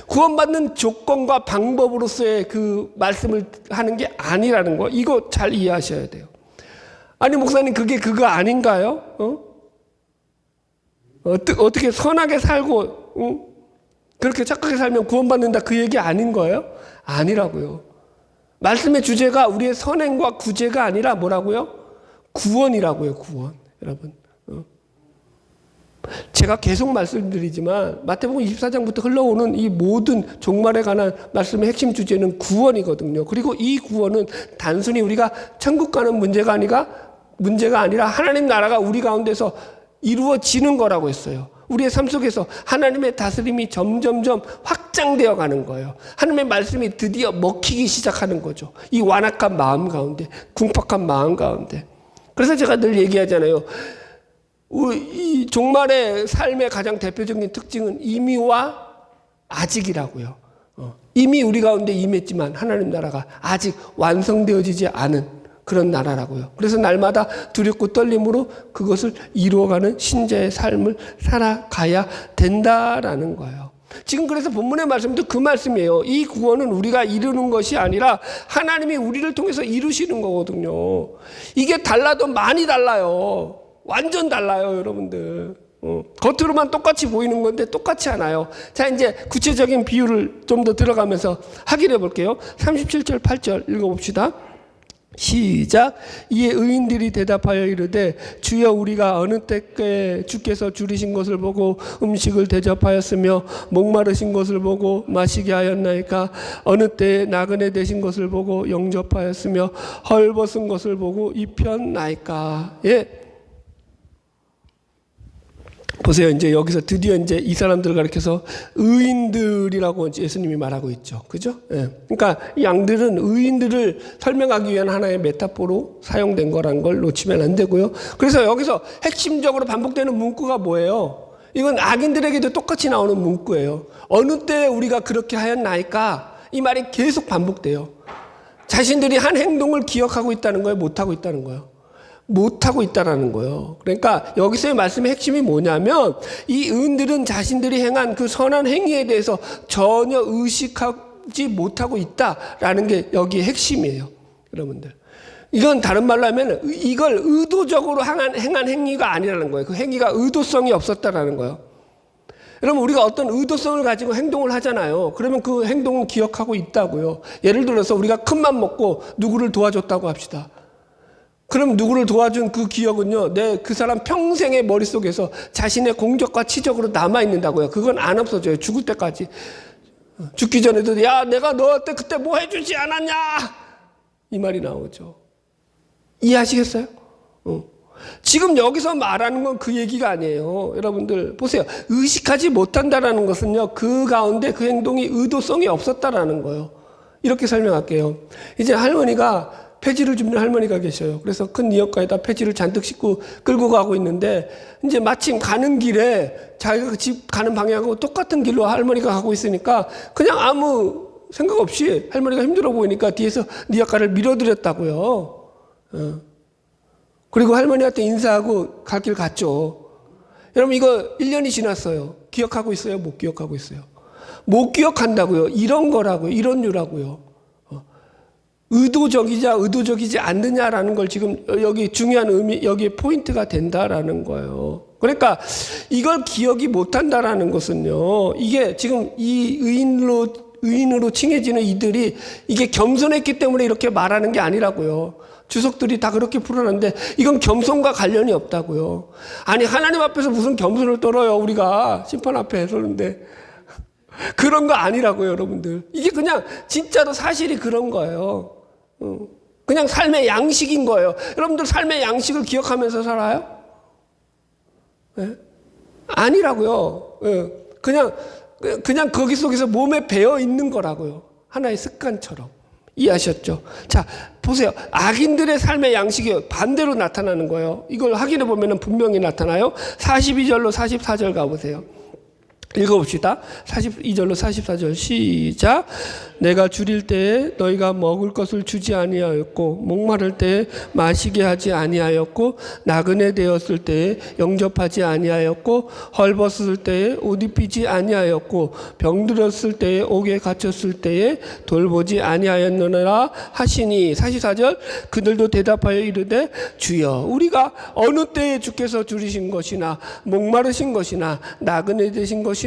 구원받는 조건과 방법으로서의 그 말씀을 하는 게 아니라는 거. 이거 잘 이해하셔야 돼요. 아니 목사님 그게 그거 아닌가요? 어떻게 선하게 살고 그렇게 착하게 살면 구원받는다 그 얘기 아닌 거예요? 아니라고요. 말씀의 주제가 우리의 선행과 구제가 아니라 뭐라고요? 구원이라고요. 구원. 여러분 제가 계속 말씀드리지만 마태복음 24장부터 흘러오는 이 모든 종말에 관한 말씀의 핵심 주제는 구원이거든요. 그리고 이 구원은 단순히 우리가 천국 가는 문제가 아니라 하나님 나라가 우리 가운데서 이루어지는 거라고 했어요. 우리의 삶 속에서 하나님의 다스림이 점점점 확장되어 가는 거예요. 하나님의 말씀이 드디어 먹히기 시작하는 거죠. 이 완악한 마음 가운데, 궁팍한 마음 가운데. 그래서 제가 늘 얘기하잖아요. 이 종말의 삶의 가장 대표적인 특징은 임의와 아직이라고요. 이미 우리 가운데 임했지만 하나님 나라가 아직 완성되어지지 않은 그런 나라라고요. 그래서 날마다 두렵고 떨림으로 그것을 이루어가는 신자의 삶을 살아가야 된다라는 거예요. 지금 그래서 본문의 말씀도 그 말씀이에요. 이 구원은 우리가 이루는 것이 아니라 하나님이 우리를 통해서 이루시는 거거든요. 이게 달라도 많이 달라요. 완전 달라요, 여러분들. 겉으로만 똑같이 보이는 건데 똑같지 않아요. 자, 이제 구체적인 비유를 좀 더 들어가면서 확인해 볼게요. 37절, 8절 읽어봅시다. 시작. 이에 의인들이 대답하여 이르되 주여 우리가 어느 때께 주께서 줄이신 것을 보고 음식을 대접하였으며 목마르신 것을 보고 마시게 하였나이까? 어느 때에 나그네 되신 것을 보고 영접하였으며 헐벗은 것을 보고 입혔나이까? 예. 보세요. 이제 여기서 드디어 이제 이 사람들을 가리켜서 의인들이라고 예수님이 말하고 있죠. 그죠? 예. 그러니까 이 양들은 의인들을 설명하기 위한 하나의 메타포로 사용된 거라는 걸 놓치면 안 되고요. 그래서 여기서 핵심적으로 반복되는 문구가 뭐예요? 이건 악인들에게도 똑같이 나오는 문구예요. 어느 때 우리가 그렇게 하였나이까? 이 말이 계속 반복돼요. 자신들이 한 행동을 기억하고 있다는 거예요? 못하고 있다는 거예요? 못하고 있다라는 거예요. 그러니까 여기서의 말씀의 핵심이 뭐냐면 이 의인들은 자신들이 행한 그 선한 행위에 대해서 전혀 의식하지 못하고 있다라는 게 여기의 핵심이에요. 여러분들. 이건 다른 말로 하면 이걸 의도적으로 행한 행위가 아니라는 거예요. 그 행위가 의도성이 없었다라는 거예요. 여러분 우리가 어떤 의도성을 가지고 행동을 하잖아요. 그러면 그 행동은 기억하고 있다고요. 예를 들어서 우리가 큰맘 먹고 누구를 도와줬다고 합시다. 그럼 누구를 도와준 그 기억은요, 그 사람 평생의 머릿속에서 자신의 공적과 치적으로 남아있는다고요. 그건 안 없어져요. 죽을 때까지. 죽기 전에도, 야, 내가 너한테 그때 뭐 해주지 않았냐? 이 말이 나오죠. 이해하시겠어요? 지금 여기서 말하는 건 그 얘기가 아니에요. 여러분들, 보세요. 의식하지 못한다라는 것은요, 그 가운데 그 행동이 의도성이 없었다라는 거예요. 이렇게 설명할게요. 이제 할머니가 폐지를 줍는 할머니가 계셔요. 그래서 큰 니역가에다 폐지를 잔뜩 싣고 끌고 가고 있는데 이제 마침 가는 길에 자기가 집 가는 방향하고 똑같은 길로 할머니가 가고 있으니까 그냥 아무 생각 없이 할머니가 힘들어 보이니까 뒤에서 니역가를 밀어드렸다고요. 그리고 할머니한테 인사하고 갈 길 갔죠. 여러분 이거 1년이 지났어요. 기억하고 있어요? 못 기억하고 있어요? 못 기억한다고요. 이런 거라고요. 이런 류라고요. 의도적이냐 의도적이지 않느냐라는 걸 지금 여기 중요한 의미, 여기에 포인트가 된다라는 거예요. 그러니까 이걸 기억이 못한다라는 것은요, 이게 지금 이 의인으로 칭해지는 이들이 이게 겸손했기 때문에 이렇게 말하는 게 아니라고요. 주석들이 다 그렇게 풀어놨는데 이건 겸손과 관련이 없다고요. 아니 하나님 앞에서 무슨 겸손을 떨어요. 우리가 심판 앞에 서는데 그런 거 아니라고요. 여러분들 이게 그냥 진짜로 사실이 그런 거예요. 그냥 삶의 양식인 거예요. 여러분들 삶의 양식을 기억하면서 살아요? 네? 아니라고요. 네. 그냥 거기 속에서 몸에 배어 있는 거라고요. 하나의 습관처럼. 이해하셨죠? 자, 보세요. 악인들의 삶의 양식이 반대로 나타나는 거예요. 이걸 확인해 보면 분명히 나타나요. 42절로 44절 가보세요. 읽어봅시다. 42절로 44절 시작. 내가 줄일 때에 너희가 먹을 것을 주지 아니하였고 목마를 때에 마시게 하지 아니하였고 나그네 되었을 때에 영접하지 아니하였고 헐벗을 때에 옷 입히지 아니하였고 병들었을 때에 옥에 갇혔을 때에 돌보지 아니하였느니라 하시니. 44절 그들도 대답하여 이르되 주여 우리가 어느 때에 주께서 줄이신 것이나 목마르신 것이나 나그네 되신 것이나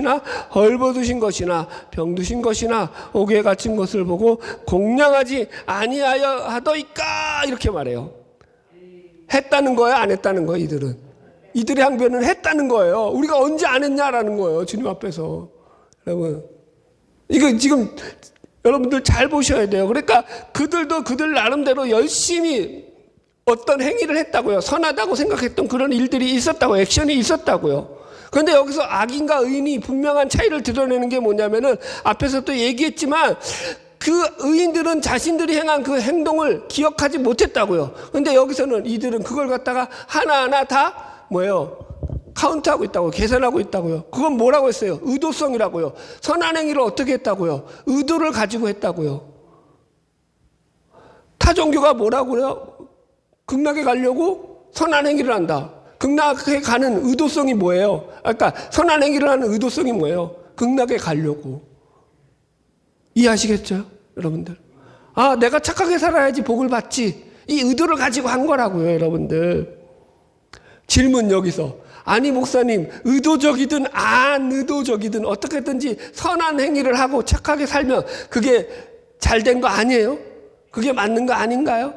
헐벗으신 것이나 병드신 것이나 옥에 갇힌 것을 보고 공양하지 아니하여 하더이까. 이렇게 말해요. 했다는 거예요, 안 했다는 거예요? 이들의 항변은 했다는 거예요. 우리가 언제 안 했냐라는 거예요, 주님 앞에서. 여러분, 이거 지금 여러분들 잘 보셔야 돼요. 그러니까 그들도 그들 나름대로 열심히 어떤 행위를 했다고요. 선하다고 생각했던 그런 일들이 있었다고, 액션이 있었다고요. 그런데 여기서 악인과 의인이 분명한 차이를 드러내는 게 뭐냐면은 앞에서 또 얘기했지만 그 의인들은 자신들이 행한 그 행동을 기억하지 못했다고요. 그런데 여기서는 이들은 그걸 갖다가 하나하나 다 뭐예요? 카운트하고 있다고요. 계산하고 있다고요. 그건 뭐라고 했어요? 의도성이라고요. 선한 행위를 어떻게 했다고요? 의도를 가지고 했다고요. 타 종교가 뭐라고요? 극락에 가려고 선한 행위를 한다. 극락에 가는 의도성이 뭐예요? 그러니까 선한 행위를 하는 의도성이 뭐예요? 극락에 가려고. 이해하시겠죠? 여러분들. 아, 내가 착하게 살아야지 복을 받지. 이 의도를 가지고 한 거라고요, 여러분들. 질문 여기서. 아니 목사님, 의도적이든 안 의도적이든 어떻게든지 선한 행위를 하고 착하게 살면 그게 잘된 거 아니에요? 그게 맞는 거 아닌가요?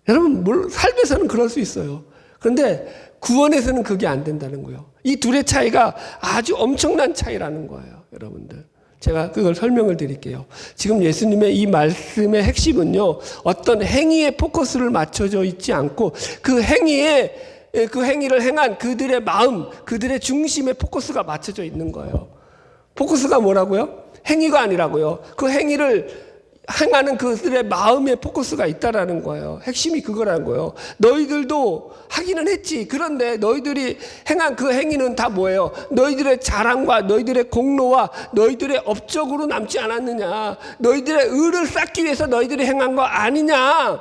여러분, 삶에서는 그럴 수 있어요. 그런데 구원에서는 그게 안 된다는 거예요. 이 둘의 차이가 아주 엄청난 차이라는 거예요, 여러분들. 제가 그걸 설명을 드릴게요. 지금 예수님의 이 말씀의 핵심은요, 어떤 행위에 포커스를 맞춰져 있지 않고 그 행위를 행한 그들의 마음, 그들의 중심에 포커스가 맞춰져 있는 거예요. 포커스가 뭐라고요? 행위가 아니라고요. 그 행위를 행하는 그들의 마음에 포커스가 있다라는 거예요. 핵심이 그거라는 거예요. 너희들도 하기는 했지. 그런데 너희들이 행한 그 행위는 다 뭐예요? 너희들의 자랑과 너희들의 공로와 너희들의 업적으로 남지 않았느냐. 너희들의 의를 쌓기 위해서 너희들이 행한 거 아니냐.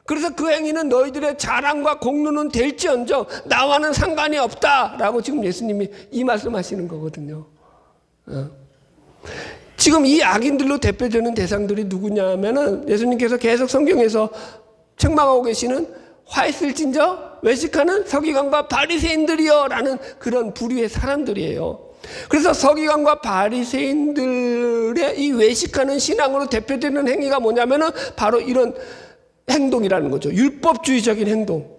그래서 그 행위는 너희들의 자랑과 공로는 될지언정 나와는 상관이 없다라고 지금 예수님이 이 말씀하시는 거거든요. 지금 이 악인들로 대표되는 대상들이 누구냐 하면은 예수님께서 계속 성경에서 책망하고 계시는 화 있을진저 외식하는 서기관과 바리새인들이여 라는 그런 부류의 사람들이에요. 그래서 서기관과 바리새인들의 이 외식하는 신앙으로 대표되는 행위가 뭐냐면은 바로 이런 행동이라는 거죠. 율법주의적인 행동.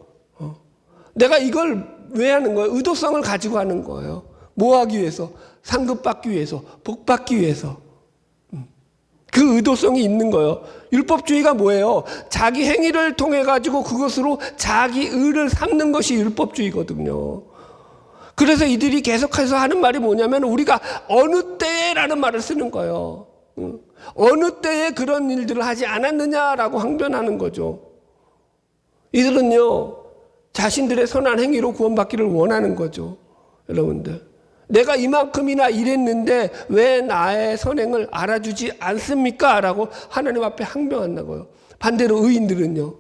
내가 이걸 왜 하는 거예요? 의도성을 가지고 하는 거예요. 뭐 하기 위해서? 상급 받기 위해서, 복 받기 위해서. 그 의도성이 있는 거예요. 율법주의가 뭐예요? 자기 행위를 통해 가지고 그것으로 자기 의를 삼는 것이 율법주의거든요. 그래서 이들이 계속해서 하는 말이 뭐냐면 우리가 어느 때라는 말을 쓰는 거예요. 어느 때에 그런 일들을 하지 않았느냐라고 항변하는 거죠. 이들은요, 자신들의 선한 행위로 구원받기를 원하는 거죠. 여러분들. 내가 이만큼이나 일했는데 왜 나의 선행을 알아주지 않습니까? 라고 하나님 앞에 항변한다고요. 반대로 의인들은요.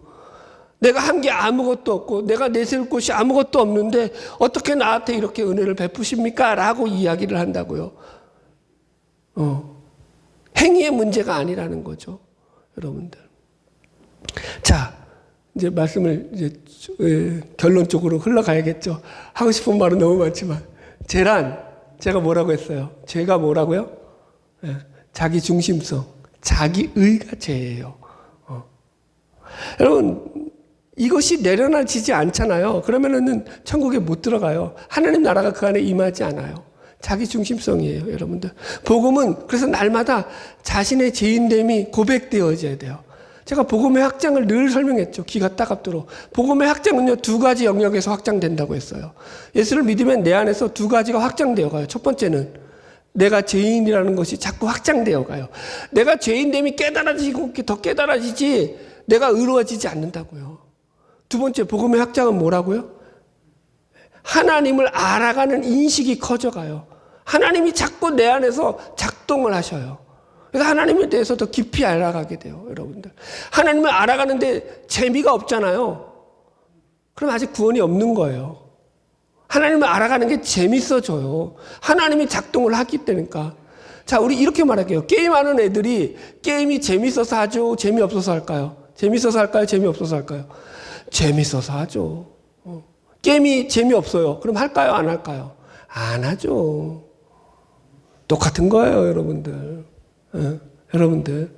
내가 한 게 아무것도 없고 내가 내세울 곳이 아무것도 없는데 어떻게 나한테 이렇게 은혜를 베푸십니까? 라고 이야기를 한다고요. 행위의 문제가 아니라는 거죠. 여러분들. 자, 이제 말씀을 이제 결론적으로 흘러가야겠죠. 하고 싶은 말은 너무 많지만. 제가 뭐라고 했어요? 죄가 뭐라고요? 자기 중심성, 자기의가 죄예요. 여러분, 이것이 내려놔지지 않잖아요. 그러면은 천국에 못 들어가요. 하나님 나라가 그 안에 임하지 않아요. 자기 중심성이에요, 여러분들. 복음은 그래서 날마다 자신의 죄인됨이 고백되어져야 돼요. 제가 복음의 확장을 늘 설명했죠. 귀가 따갑도록. 복음의 확장은요, 두 가지 영역에서 확장된다고 했어요. 예수를 믿으면 내 안에서 두 가지가 확장되어 가요. 첫 번째는 내가 죄인이라는 것이 자꾸 확장되어 가요. 내가 죄인됨이 깨달아지고 더 깨달아지지 내가 의로워지지 않는다고요. 두 번째 복음의 확장은 뭐라고요? 하나님을 알아가는 인식이 커져가요. 하나님이 자꾸 내 안에서 작동을 하셔요. 그래서 하나님에 대해서 더 깊이 알아가게 돼요, 여러분들. 하나님을 알아가는데 재미가 없잖아요. 그럼 아직 구원이 없는 거예요. 하나님을 알아가는 게 재밌어져요. 하나님이 작동을 하기 때니까. 자, 우리 이렇게 말할게요. 게임하는 애들이 게임이 재밌어서 하죠? 재미없어서 할까요? 재밌어서 할까요? 재미없어서 할까요? 재밌어서 하죠. 게임이 재미없어요. 그럼 할까요? 안 할까요? 안 하죠. 똑같은 거예요, 여러분들. 여러분들.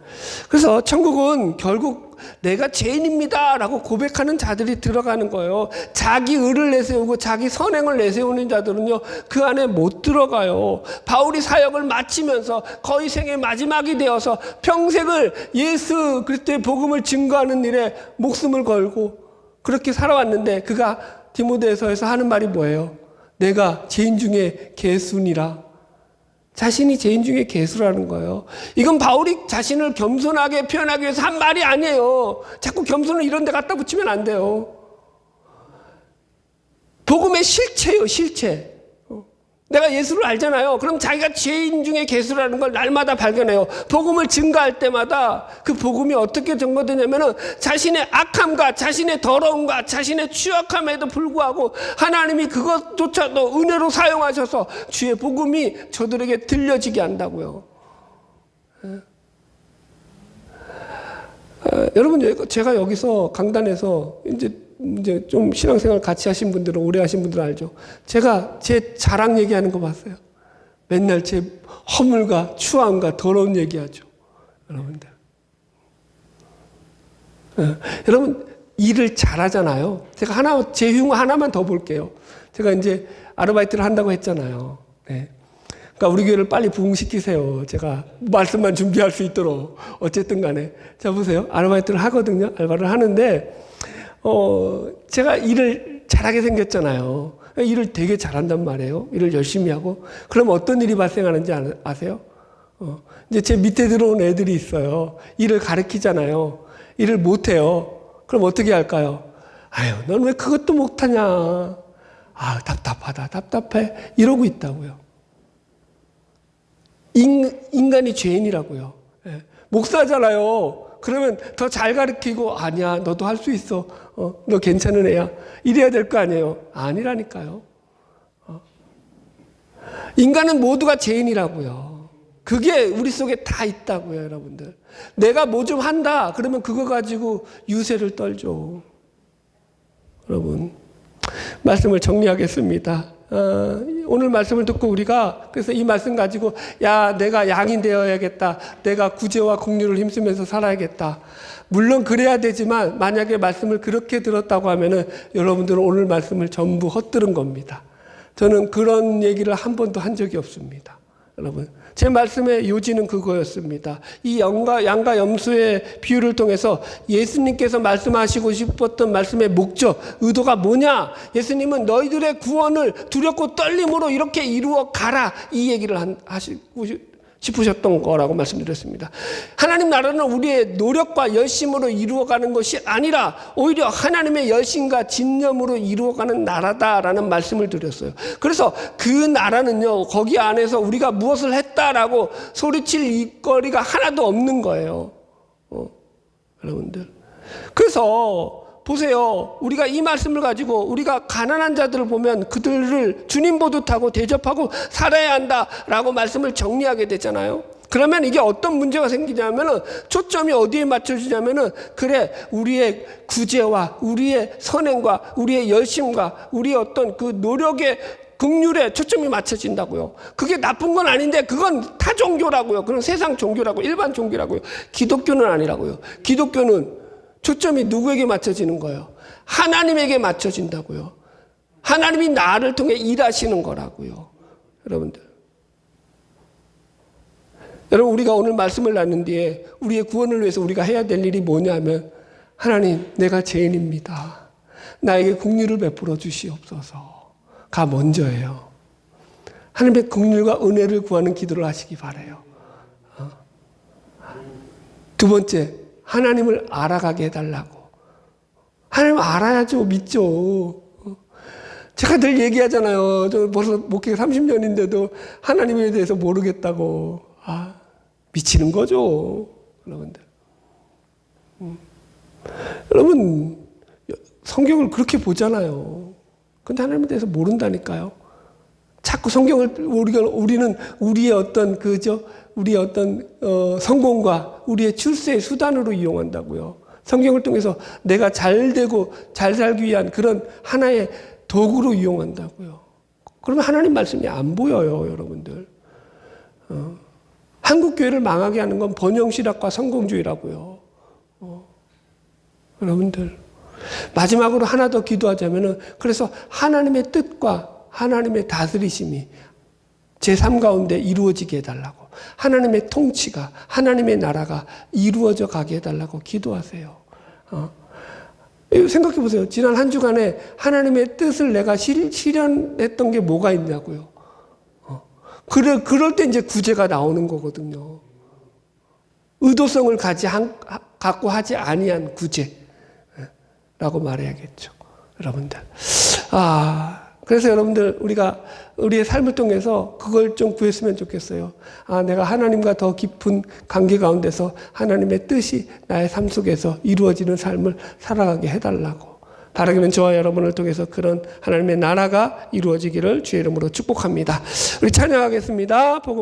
그래서 천국은 결국 내가 죄인입니다 라고 고백하는 자들이 들어가는 거예요. 자기 의를 내세우고 자기 선행을 내세우는 자들은요, 그 안에 못 들어가요. 바울이 사역을 마치면서 거의 생의 마지막이 되어서 평생을 예수 그리스도의 복음을 증거하는 일에 목숨을 걸고 그렇게 살아왔는데, 그가 디모데서에서 하는 말이 뭐예요? 내가 죄인 중에 개순이라. 자신이 죄인 중에 개수라는 거예요. 이건 바울이 자신을 겸손하게 표현하기 위해서 한 말이 아니에요. 자꾸 겸손을 이런 데 갖다 붙이면 안 돼요. 복음의 실체예요, 실체. 내가 예수를 알잖아요. 그럼 자기가 죄인 중에 개수라는 걸 날마다 발견해요. 복음을 증거할 때마다 그 복음이 어떻게 증거되냐면은 자신의 악함과 자신의 더러움과 자신의 취약함에도 불구하고 하나님이 그것조차도 은혜로 사용하셔서 주의 복음이 저들에게 들려지게 한다고요. 여러분, 제가 여기서 강단에서 이제 좀 신앙생활 같이 하신 분들은, 오래 하신 분들은 알죠. 제가 제 자랑 얘기하는 거 봤어요. 맨날 제 허물과 추함과 더러운 얘기하죠. 여러분들. 여러분, 일을 잘하잖아요. 제가 제 흉 하나만 더 볼게요. 제가 이제 아르바이트를 한다고 했잖아요. 네. 그러니까 우리 교회를 빨리 부흥시키세요. 제가 말씀만 준비할 수 있도록. 어쨌든 간에. 자, 보세요. 아르바이트를 하거든요. 알바를 하는데, 제가 일을 잘하게 생겼잖아요. 일을 되게 잘한단 말이에요. 일을 열심히 하고. 그럼 어떤 일이 발생하는지 아세요? 이제 제 밑에 들어온 애들이 있어요. 일을 가르치잖아요. 일을 못해요. 그럼 어떻게 할까요? 아유, 넌 왜 그것도 못하냐? 아, 답답하다, 답답해. 이러고 있다고요. 인간이 죄인이라고요. 예. 목사잖아요. 그러면 더 잘 가르치고, 아니야, 너도 할 수 있어. 너 괜찮은 애야. 이래야 될 거 아니에요. 아니라니까요. 인간은 모두가 죄인이라고요. 그게 우리 속에 다 있다고요, 여러분들. 내가 뭐 좀 한다. 그러면 그거 가지고 유세를 떨죠. 여러분, 말씀을 정리하겠습니다. 오늘 말씀을 듣고 우리가 그래서 이 말씀 가지고, 야, 내가 양이 되어야겠다. 내가 구제와 긍휼을 힘쓰면서 살아야겠다. 물론 그래야 되지만 만약에 말씀을 그렇게 들었다고 하면은 여러분들은 오늘 말씀을 전부 헛들은 겁니다. 저는 그런 얘기를 한 번도 한 적이 없습니다. 여러분, 제 말씀의 요지는 그거였습니다. 이 양과 염소의 비유를 통해서 예수님께서 말씀하시고 싶었던 말씀의 목적, 의도가 뭐냐? 예수님은 너희들의 구원을 두렵고 떨림으로 이렇게 이루어 가라, 이 얘기를 하시고 싶으셨던 거라고 말씀드렸습니다. 하나님 나라는 우리의 노력과 열심으로 이루어가는 것이 아니라 오히려 하나님의 열심과 진념으로 이루어가는 나라다라는 말씀을 드렸어요. 그래서 그 나라는요, 거기 안에서 우리가 무엇을 했다라고 소리칠 일거리가 하나도 없는 거예요. 여러분들. 그래서 보세요. 우리가 이 말씀을 가지고 우리가 가난한 자들을 보면 그들을 주님 보듯하고 대접하고 살아야 한다라고 말씀을 정리하게 되잖아요. 그러면 이게 어떤 문제가 생기냐면은 초점이 어디에 맞춰지냐면은, 그래, 우리의 구제와 우리의 선행과 우리의 열심과 우리의 어떤 그 노력의 긍휼에 초점이 맞춰진다고요. 그게 나쁜 건 아닌데 그건 타 종교라고요. 그건 세상 종교라고, 일반 종교라고요. 기독교는 아니라고요. 기독교는 초점이 누구에게 맞춰지는 거예요? 하나님에게 맞춰진다고요. 하나님이 나를 통해 일하시는 거라고요. 여러분들. 여러분, 우리가 오늘 말씀을 나눈 뒤에 우리의 구원을 위해서 우리가 해야 될 일이 뭐냐면, 하나님, 내가 죄인입니다. 나에게 긍휼을 베풀어 주시옵소서가 먼저예요. 하나님의 긍휼과 은혜를 구하는 기도를 하시기 바라요. 두 번째, 하나님을 알아가게 해달라고. 하나님을 알아야죠. 믿죠. 제가 늘 얘기하잖아요. 저 벌써 목회 30년인데도 하나님에 대해서 모르겠다고. 아, 미치는 거죠, 여러분들. 여러분, 성경을 그렇게 보잖아요. 근데 하나님에 대해서 모른다니까요. 자꾸 성경을 우리는 우리의 어떤 우리의 어떤 성공과 우리의 출세의 수단으로 이용한다고요. 성경을 통해서 내가 잘 되고 잘 살기 위한 그런 하나의 도구로 이용한다고요. 그러면 하나님 말씀이 안 보여요, 여러분들. 한국 교회를 망하게 하는 건 번영실학과 성공주의라고요. 여러분들, 마지막으로 하나 더 기도하자면은, 그래서 하나님의 뜻과 하나님의 다스리심이 제3 가운데 이루어지게 해달라고, 하나님의 통치가, 하나님의 나라가 이루어져 가게 해달라고 기도하세요. 생각해 보세요. 지난 한 주간에 하나님의 뜻을 내가 실현했던 게 뭐가 있냐고요. 그럴 때 이제 구제가 나오는 거거든요. 의도성을 갖고 하지 아니한 구제라고 말해야겠죠, 여러분들. 그래서 여러분들, 우리가 우리의 삶을 통해서 그걸 좀 구했으면 좋겠어요. 내가 하나님과 더 깊은 관계 가운데서 하나님의 뜻이 나의 삶 속에서 이루어지는 삶을 살아가게 해달라고. 바라기는 저와 여러분을 통해서 그런 하나님의 나라가 이루어지기를 주의 이름으로 축복합니다. 우리 찬양하겠습니다. 복음